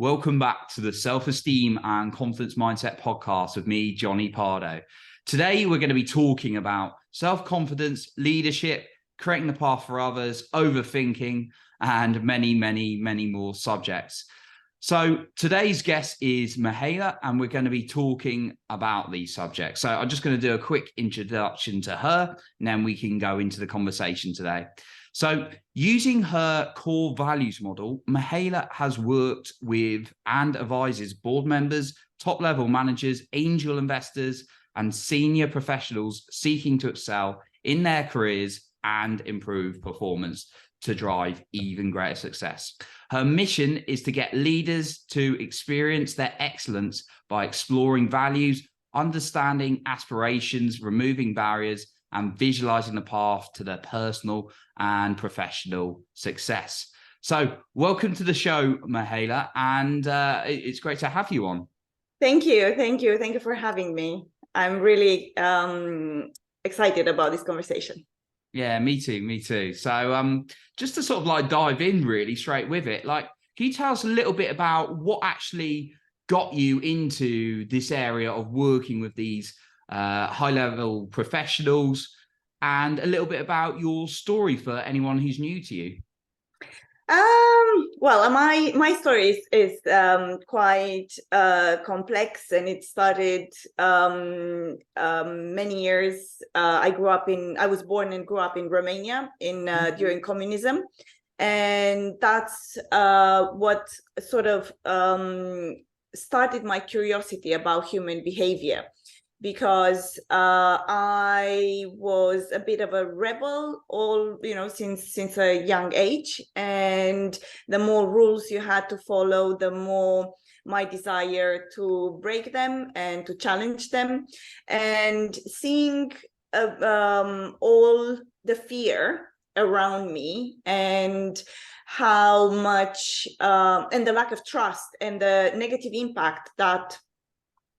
Welcome back to the Self-Esteem and Confidence Mindset podcast with me, Johnny Pardo. Today, we're going to be talking about self-confidence, leadership, creating the path for others, overthinking, and many, many, many more subjects. So today's guest is Mihaela, and we're going to be talking about these subjects. So I'm just going to do a quick introduction to her, and then we can go into the conversation today. So using her core values model, Mihaela has worked with and advises board members, top-level managers, angel investors, and senior professionals seeking to excel in their careers and improve performance to drive even greater success. Her mission is to get leaders to experience their excellence by exploring values, understanding aspirations, removing barriers, and visualizing the path to their personal and professional success. So welcome to the show, Mihaela, and it's great to have you on. Thank you. Thank you for having me. I'm really excited about this conversation. Yeah, me too. So just to sort of like dive in really straight with it, like, can you tell us a little bit about what actually got you into this area of working with these high-level professionals, and a little bit about your story for anyone who's new to you? Well, my story is quite complex, and it started many years. I was born and grew up in Romania during communism, and that's what sort of started my curiosity about human behavior. Because I was a bit of a rebel since a young age, and the more rules you had to follow, the more my desire to break them and to challenge them. And seeing all the fear around me, and how much and the lack of trust and the negative impact that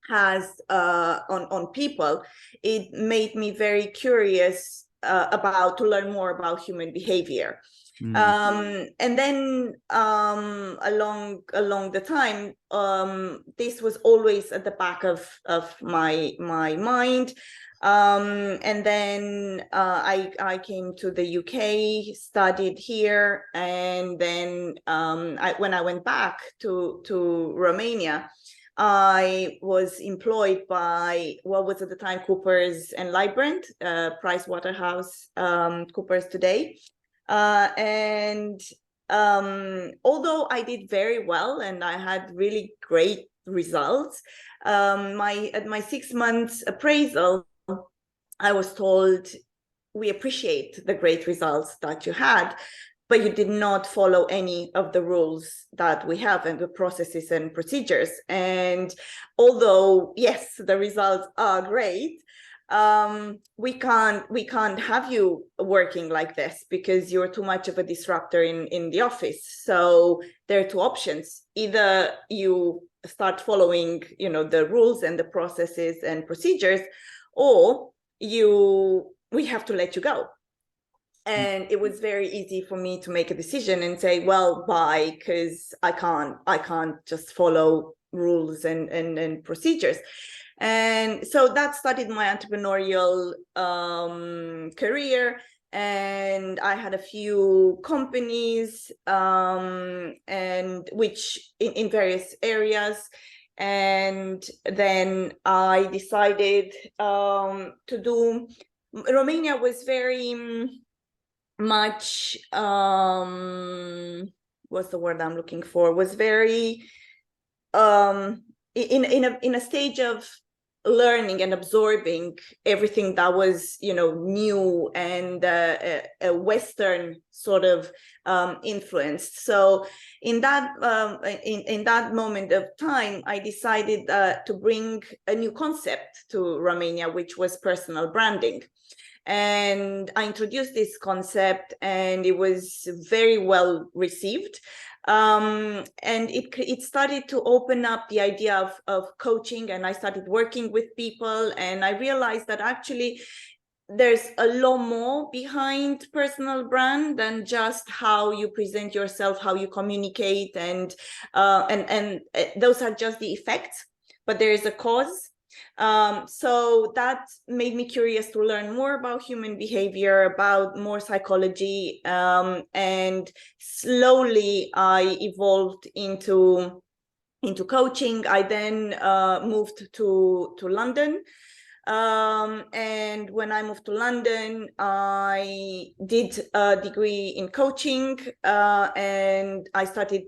has on people, it made me very curious to learn more about human behavior. And then along the time, this was always at the back of my mind. And then I came to the UK, studied here, and then when I went back to Romania, I was employed by what was at the time Coopers and Lybrand, Price Waterhouse Coopers today. And although I did very well and I had really great results, at my 6 months appraisal, I was told, we appreciate the great results that you had, but you did not follow any of the rules that we have and the processes and procedures. And although, yes, the results are great, we can't have you working like this because you're too much of a disruptor in the office. So there are two options. Either you start following, the rules and the processes and procedures, or we have to let you go. And it was very easy for me to make a decision and say, well, bye, because I can't just follow rules and procedures. And so that started my entrepreneurial career. And I had a few companies, and which in various areas. And then I decided to do. Romania was very much what's the word I'm looking for, was very in a stage of learning and absorbing everything that was new and a Western sort of influenced. So in that moment of time, I decided to bring a new concept to Romania, which was personal branding. And I introduced this concept, and it was very well received. And it started to open up the idea of coaching, and I started working with people, and I realized that actually there's a lot more behind personal brand than just how you present yourself, how you communicate, and those are just the effects, but there is a cause. So that made me curious to learn more about human behavior, about more psychology, and slowly I evolved into coaching. I then moved to London. And when I moved to London, I did a degree in coaching, and I started,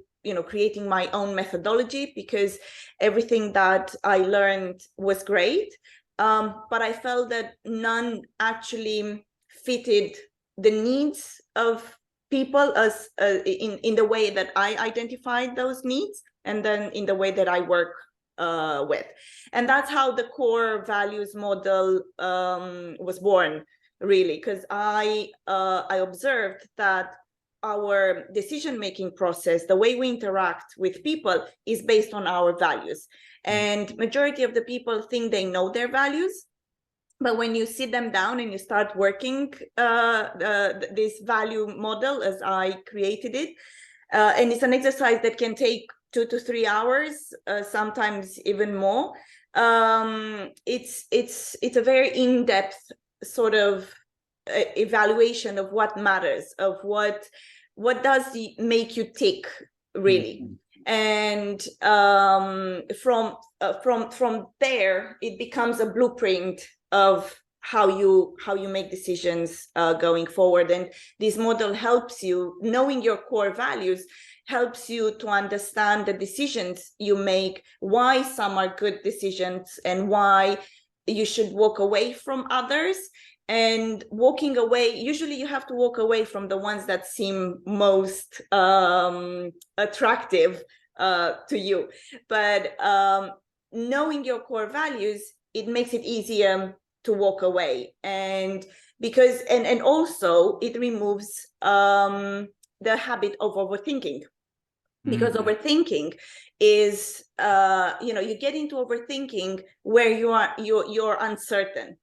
creating my own methodology, because everything that I learned was great, but I felt that none actually fitted the needs of people as in the way that I identified those needs, and then in the way that I work with. And that's how the core values model was born, really, because I observed that our decision-making process, the way we interact with people, is based on our values. And majority of the people think they know their values, but when you sit them down and you start working this value model as I created it, and it's an exercise that can take 2 to 3 hours, sometimes even more. It's a very in-depth sort of evaluation of what matters, of what does make you tick, really. And from there, it becomes a blueprint of how you make decisions going forward. And this model helps you, knowing your core values helps you to understand the decisions you make, why some are good decisions and why you should walk away from others. And walking away, usually you have to walk away from the ones that seem most attractive to you. But knowing your core values, it makes it easier to walk away. And because and also it removes the habit of overthinking, because overthinking is you get into overthinking where you're uncertain.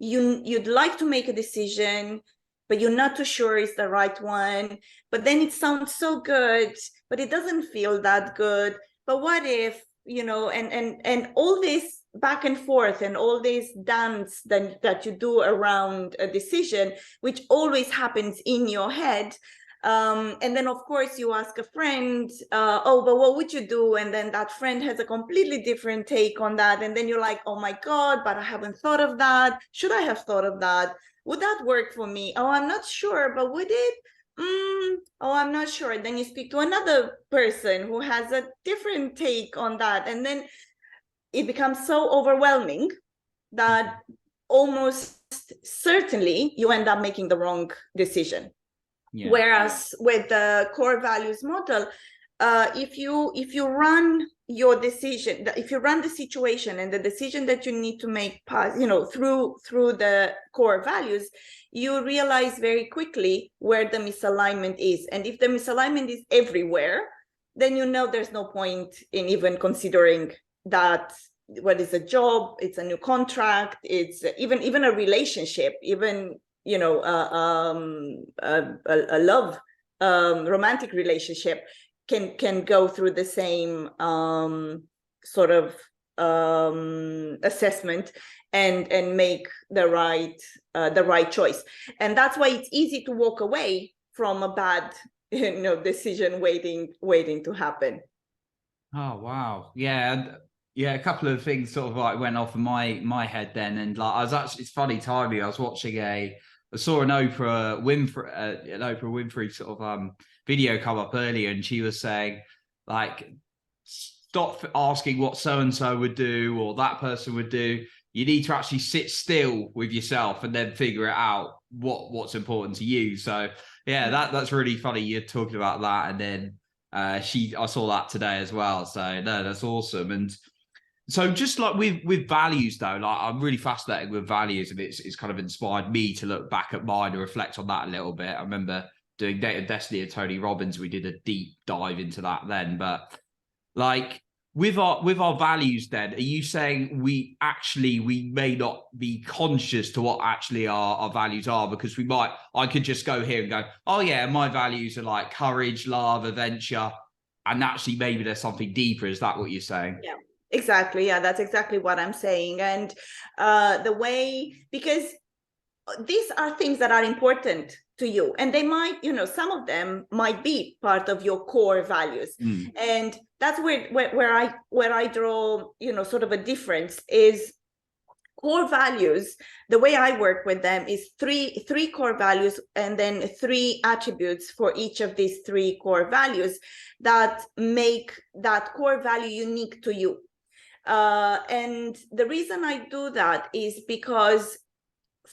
You'd like to make a decision, but you're not too sure it's the right one, but then it sounds so good, but it doesn't feel that good. But what if, and all this back and forth and all this dance that you do around a decision, which always happens in your head. And then, of course, you ask a friend, oh, but what would you do? And then that friend has a completely different take on that. And then you're like, oh, my God, but I haven't thought of that. Should I have thought of that? Would that work for me? Oh, I'm not sure, but would it? Oh, I'm not sure. And then you speak to another person who has a different take on that. And then it becomes so overwhelming that almost certainly you end up making the wrong decision. Yeah. Whereas with the core values model, if you run your decision, if you run the situation and the decision that you need to make, through the core values, you realize very quickly where the misalignment is. And if the misalignment is everywhere, then there's no point in even considering that. What is a job? It's a new contract. It's even a relationship, even a love romantic relationship can go through the same sort of assessment and make the right choice. And that's why it's easy to walk away from a bad decision waiting to happen. Oh wow, yeah. A couple of things sort of like went off in my head then, and like it's funny timing. I was watching I saw an Oprah Winfrey sort of video come up earlier, and she was saying like, stop asking what so and so would do or that person would do. You need to actually sit still with yourself and then figure it out what's important to you. So yeah, that's really funny. You're talking about that, and then I saw that today as well. So no, that's awesome. And so just like with values though, like I'm really fascinated with values, and it's kind of inspired me to look back at mine and reflect on that a little bit. I remember doing Date of Destiny of Tony Robbins. We did a deep dive into that then, but like with our values, then, are you saying we may not be conscious to what actually our values are? Because I could just go here and go, oh yeah, my values are like courage, love, adventure, and actually maybe there's something deeper. Is that what you're saying? Yeah, exactly. Yeah, that's exactly what I'm saying. And because these are things that are important to you, and they might, some of them might be part of your core values. And that's where I draw, sort of a difference is core values. The way I work with them is three core values, and then 3 attributes for each of these 3 core values that make that core value unique to you. And the reason I do that is because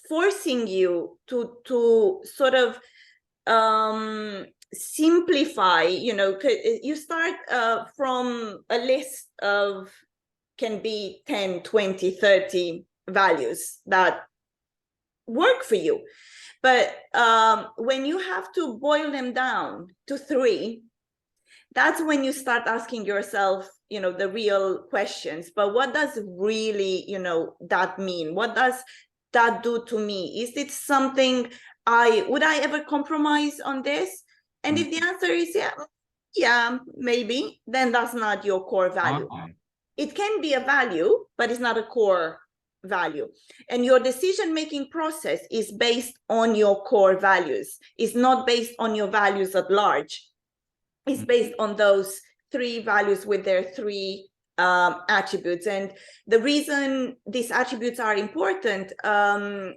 forcing you to sort of simplify, you start from a list of, can be 10, 20, 30 values that work for you. But when you have to boil them down to 3, that's when you start asking yourself, the real questions. But what does really, that mean? What does that do to me? Is it something would I ever compromise on this? And if the answer is yeah, maybe, then that's not your core value. It can be a value, but it's not a core value. And your decision-making process is based on your core values. It's not based on your values at large. It's based on those 3 values with their 3 attributes. And the reason these attributes are important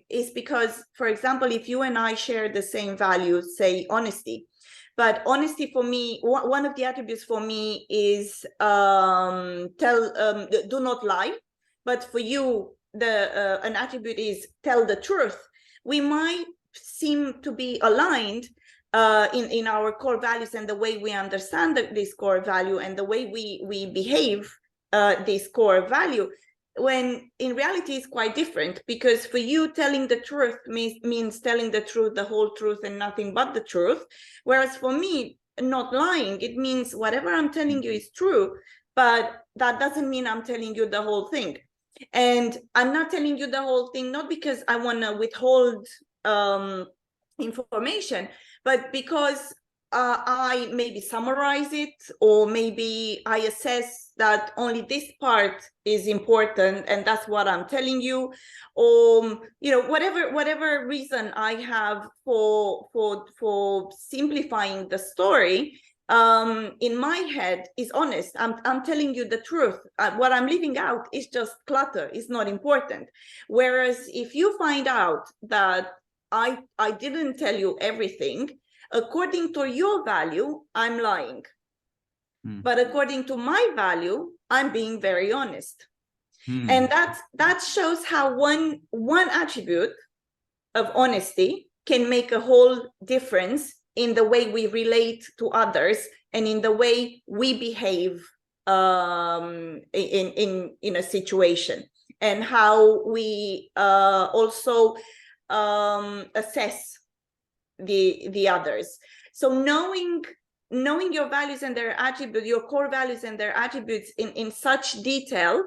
is because, for example, if you and I share the same values, say honesty, but honesty for me, one of the attributes for me is do not lie. But for you, an attribute is tell the truth. We might seem to be aligned in our core values and the way we understand this core value and the way we behave this core value, when in reality it's quite different. Because for you, telling the truth means telling the truth, the whole truth, and nothing but the truth. Whereas for me, not lying, it means whatever I'm telling you is true, but that doesn't mean I'm telling you the whole thing. And I'm not telling you the whole thing, not because I want to withhold information, but because I maybe summarize it, or maybe I assess that only this part is important and that's what I'm telling you, or whatever reason I have for simplifying the story. In my head is honest. I'm telling you the truth. What I'm leaving out is just clutter. It's not important. Whereas if you find out that I didn't tell you everything, according to your value, I'm lying. But according to my value, I'm being very honest. And that shows how one attribute of honesty can make a whole difference in the way we relate to others and in the way we behave in a situation, and how we also assess the others. So knowing your values and their attributes, your core values and their attributes in such detail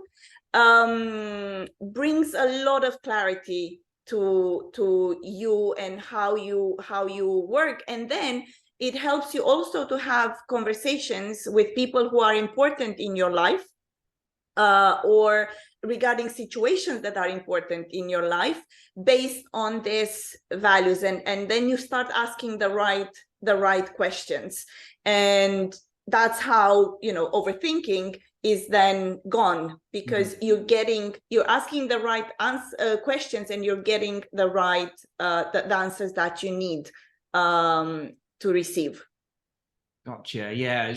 brings a lot of clarity to you and how you work. And then it helps you also to have conversations with people who are important in your life, or regarding situations that are important in your life based on these values. And then you start asking the right questions, and that's how overthinking is then gone, because you're asking the right questions, and you're getting the right the answers that you need to receive. Gotcha. Yeah,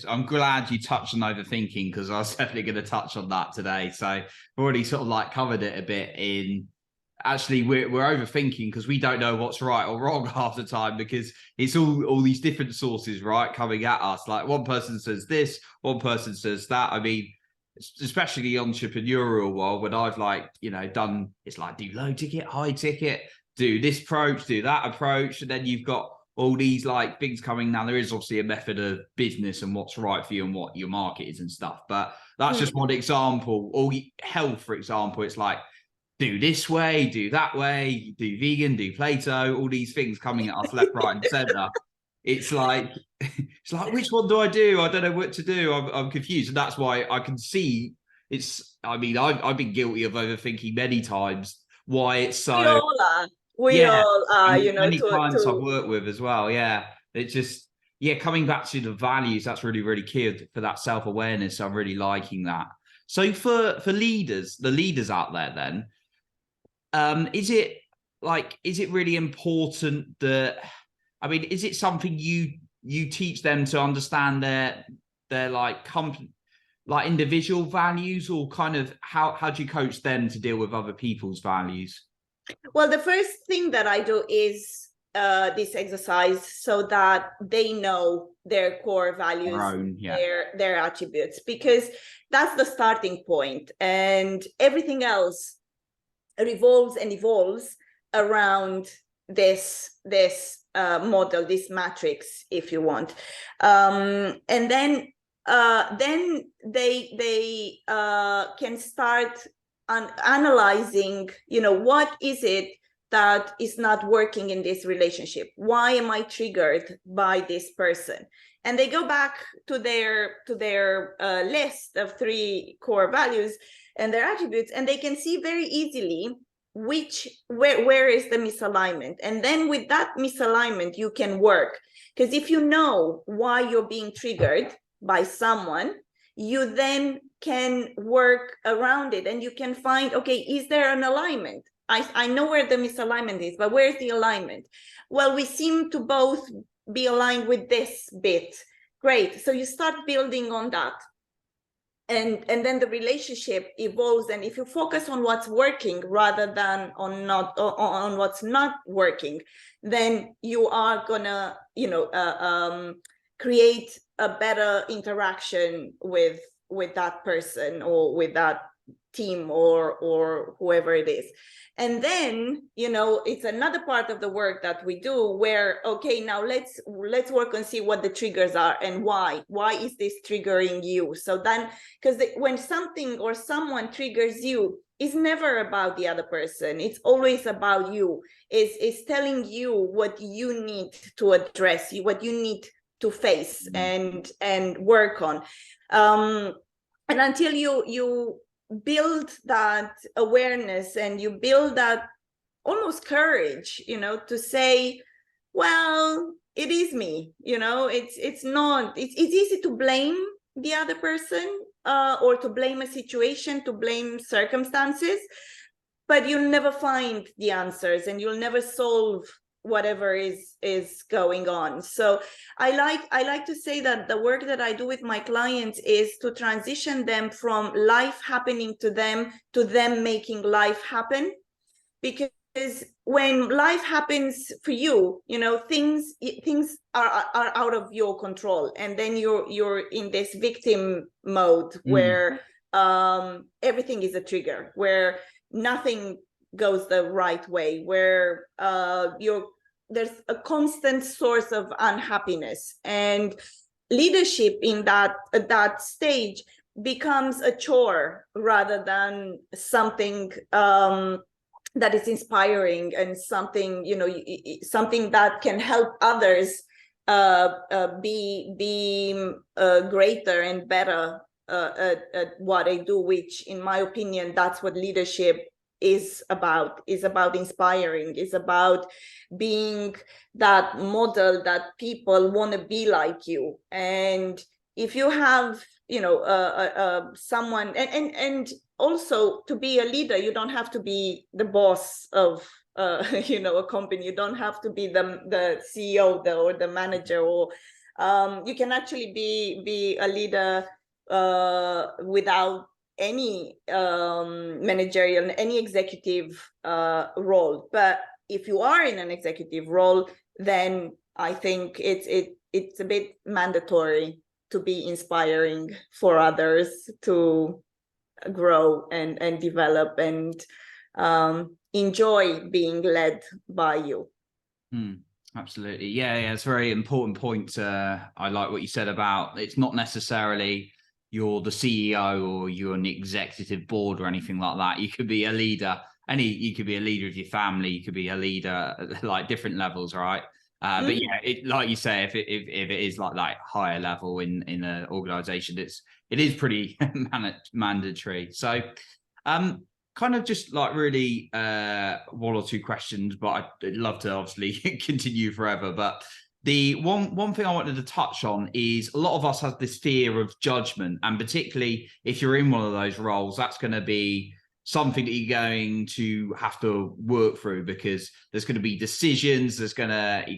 I'm glad you touched on overthinking, because I was definitely going to touch on that today. So I've already sort of like covered it a bit in. Actually, we're overthinking because we don't know what's right or wrong half the time, because it's all these different sources, right, coming at us. Like one person says this, one person says that. I mean, especially the entrepreneurial world, when I've done, it's like do low ticket, high ticket, do this approach, do that approach, and then you've got all these like things coming now. There is obviously a method of business and what's right for you and what your market is and stuff. But that's just one example. Or health, for example, it's like, do this way, do that way, do vegan, do Plato, all these things coming at us left, right, and center. It's like which one do I do? I don't know what to do. I'm confused. And that's why I can see it's, I mean, I've been guilty of overthinking many times why it's so. We all are. We Yeah. all are, And you know, many clients I've worked with as well. Yeah. It's just, yeah, coming back to the values, that's really, really key for that self-awareness. I'm really liking that. So for leaders, the leaders out there then, is it really important that, I mean, is it something you teach them to understand their like individual values, or kind of how do you coach them to deal with other people's values? Well, the first thing that I do is this exercise so that they know their core values, their attributes, because that's the starting point, and everything else revolves and evolves around this model, this matrix, if you want. And then they can start analyzing, you know, what is it that is not working in this relationship? Why am I triggered by this person? And they go back to their list of 3 core values and their attributes, and they can see very easily where is the misalignment. And then with that misalignment, you can work. Because if you know why you're being triggered by someone, you then can work around it, and you can find, okay, is there an alignment? I know where the misalignment is, but where's the alignment? Well, we seem to both be aligned with this bit. Great. So you start building on that. And then the relationship evolves. And if you focus on what's working rather than on what's not working, then you are gonna, you know, create a better interaction with that person or with that team or whoever it is. And then, you know, it's another part of the work that we do where, okay, now let's work and see what the triggers are and why is this triggering you. So then, because when something or someone triggers you, it's never about the other person, it's always about you. It's telling you what you need to address, what you need to face and work on. And until you build that awareness and you build that almost courage, you know, to say, well, it is me, you know, it's easy to blame the other person or to blame a situation, to blame circumstances, but you'll never find the answers and you'll never solve whatever is going on. So I like to say that the work that I do with my clients is to transition them from life happening to them making life happen. Because when life happens for you, you know, things are out of your control, and then you're in this victim mode where everything is a trigger, where nothing goes the right way, where there's a constant source of unhappiness, and leadership in that stage becomes a chore rather than something that is inspiring and something, you know, something that can help others be greater and better at what they do, which in my opinion, that's what leadership is about inspiring, is about being that model that people want to be like you. And if you have, you know, someone, and also to be a leader, you don't have to be the boss of you know, a company. You don't have to be the CEO or the manager, or you can actually be a leader without any managerial, any executive role. But if you are in an executive role, then I think it's a bit mandatory to be inspiring for others to grow and develop and enjoy being led by you. Absolutely. Yeah, it's a very important point. I like what you said about it's not necessarily you're the CEO or you're an executive board or anything like that. You could be a leader. You could be a leader of your family. You could be a leader at like different levels, right? But yeah, like you say, if it is like that higher level in an organization, it is pretty mandatory. So, kind of just like really one or two questions, but I'd love to obviously continue forever. But the one thing I wanted to touch on is a lot of us have this fear of judgment, and particularly if you're in one of those roles, that's going to be something that you're going to have to work through, because there's going to be decisions. You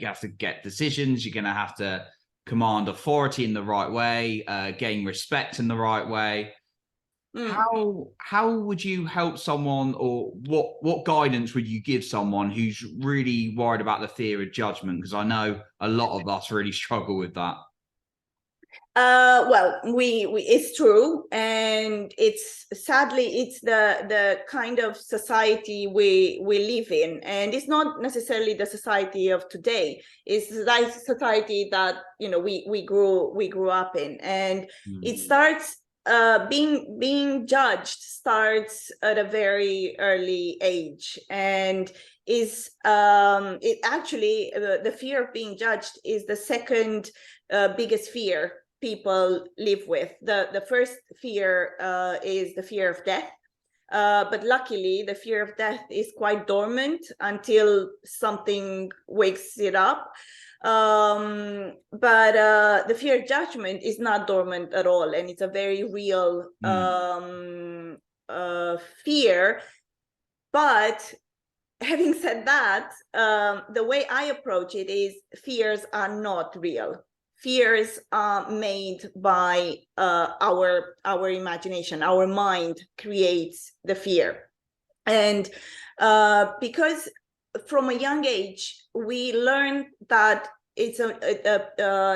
have to get decisions. You're going to have to command authority in the right way, gain respect in the right way. How would you help someone, or what guidance would you give someone who's really worried about the fear of judgment? Because I know a lot of us really struggle with that. Well, we it's true, and it's sadly it's the kind of society we live in, and it's not necessarily the society of today. It's the society that we grew up in, and it starts being judged starts at a very early age, and is it actually the fear of being judged is the second biggest fear people live with. The first fear is the fear of death, but luckily the fear of death is quite dormant until something wakes it up. But the fear of judgment is not dormant at all, and it's a very real fear. But having said that, the way I approach it is fears are not real. Fears are made by our imagination. Our mind creates the fear, and because from a young age we learn that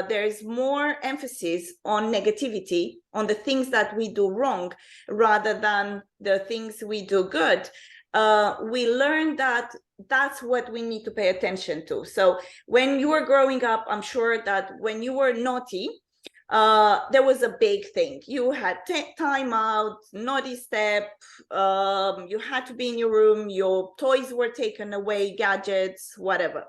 there's more emphasis on negativity, on the things that we do wrong rather than the things we do good. We learn that that's what we need to pay attention to. So when you were growing up, I'm sure that when you were naughty, there was a big thing. You had time out, naughty step, you had to be in your room, your toys were taken away, gadgets, whatever.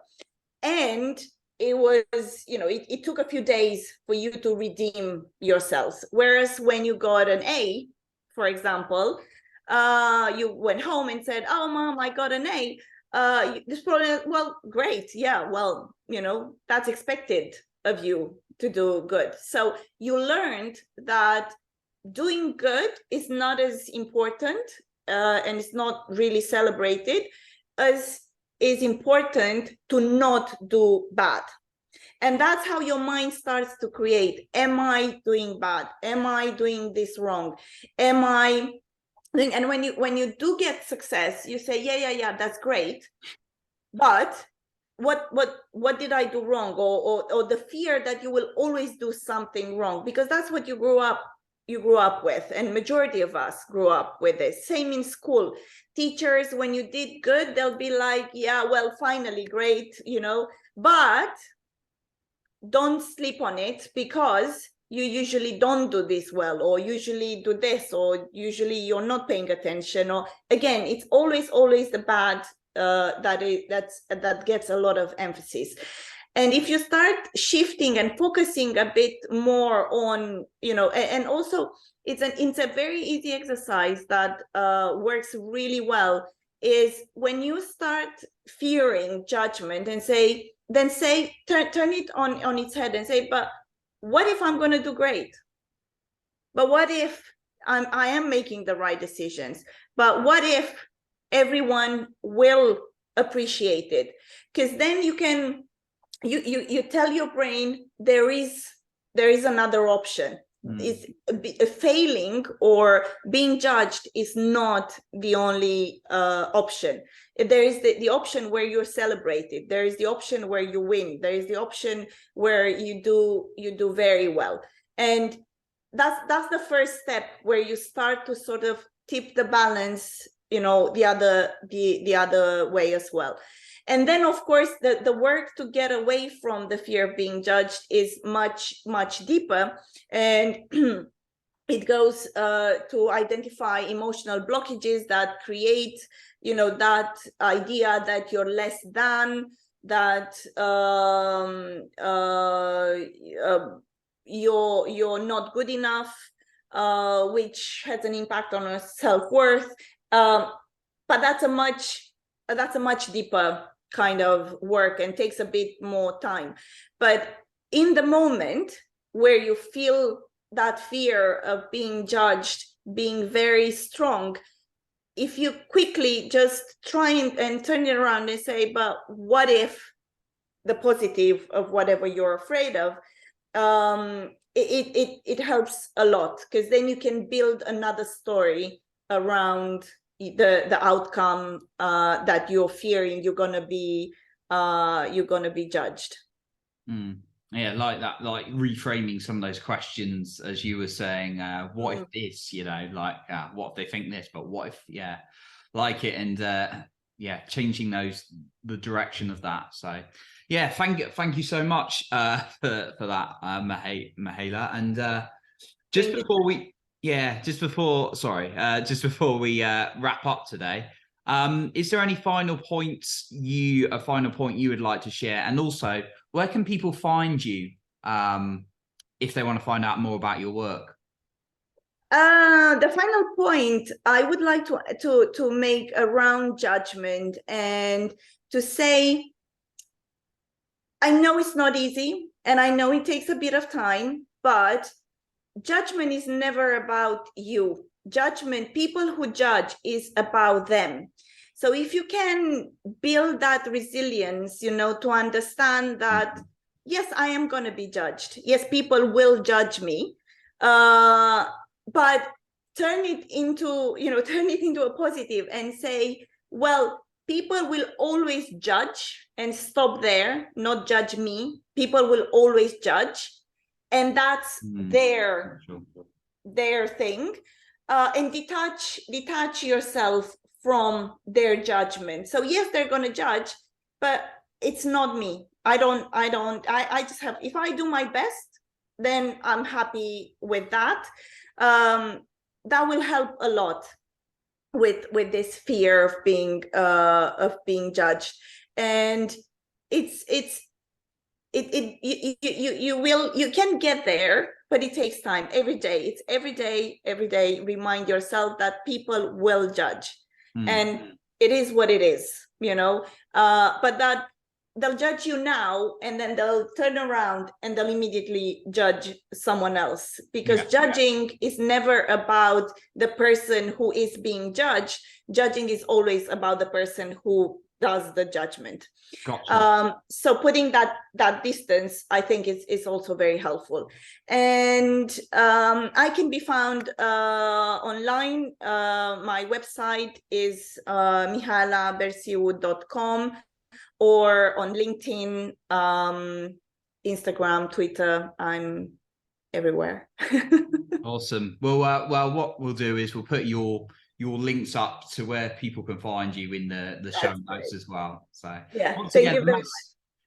And it was, it took a few days for you to redeem yourselves. Whereas when you got an A, for example, you went home and said, "Oh, Mom, I got an A." This probably, well, great, yeah, well, that's expected of you to do good. So you learned that doing good is not as important, and it's not really celebrated as is important to not do bad. And that's how your mind starts to create. Am I doing bad? Am I doing this wrong? Am I? And when you do get success, you say, yeah, that's great. But what did I do wrong? Or the fear that you will always do something wrong, because that's what you grew up with, and majority of us grew up with this. Same in school. Teachers, when you did good, they'll be like, yeah, well, finally, great, but don't sleep on it, because you usually don't do this well, or usually do this, or usually you're not paying attention, or again, it's always the bad that gets a lot of emphasis. And if you start shifting and focusing a bit more on, and also it's a very easy exercise that works really well, is when you start fearing judgment and turn it on its head and say, but what if I'm going to do great? But what if I am making the right decisions? But what if everyone will appreciate it? Because then you can you tell your brain there is another option. It's failing or being judged is not the only option. There is the option where you're celebrated. There is the option where you win. There is the option where you do very well. And that's the first step, where you start to sort of tip the balance, the other way as well. And then, of course, the work to get away from the fear of being judged is much deeper. And it goes to identify emotional blockages that create, that idea that you're less than, that you're not good enough, which has an impact on our self-worth. But that's a much deeper kind of work and takes a bit more time. But in the moment where you feel that fear of being judged being very strong, if you quickly just try and turn it around and say, but what if the positive of whatever you're afraid of, it helps a lot, because then you can build another story around the outcome that you're fearing you're gonna be judged. Yeah, like that, like reframing some of those questions, as you were saying, what if this, what if they think this, but what if, like it, and changing the direction of that. So yeah, thank you so much for that, Mihaela. And just before we wrap up today, is there any final point you would like to share? And also, where can people find you if they want to find out more about your work? The final point I would like to make around judgment, and to say, I know it's not easy, and I know it takes a bit of time, but judgment is never about you. People who judge, is about them. So if you can build that resilience, to understand that, yes, I am going to be judged. Yes, people will judge me. But turn it into a positive and say, well, people will always judge, and stop there, not judge me. People will always judge. And that's their thing. And detach yourself from their judgment. So yes, they're going to judge, but it's not me. I just have, if I do my best, then I'm happy with that. That will help a lot with this fear of being judged. And you can get there, but it takes time. Every day remind yourself that people will judge, and it is what it is, but that they'll judge you now, and then they'll turn around and they'll immediately judge someone else, because judging is never about the person who is being judged. Judging is always about the person who does the judgment. Gotcha. So putting that distance, I think, is also very helpful. And I can be found online. My website is mihaelaberciu.com, or on LinkedIn, Instagram, Twitter. I'm everywhere. Awesome. Well, what we'll do is we'll put your links up to where people can find you in the show notes as well. So yeah, thank you very much.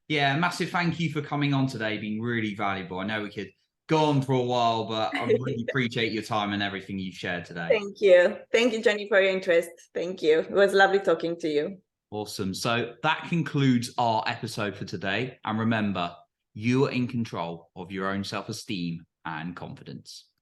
Yeah, massive thank you for coming on today, being really valuable. I know we could go on for a while, but I really appreciate your time and everything you've shared today. Thank you, Johnny, for your interest. Thank you. It was lovely talking to you. Awesome. So that concludes our episode for today. And remember, you are in control of your own self-esteem and confidence.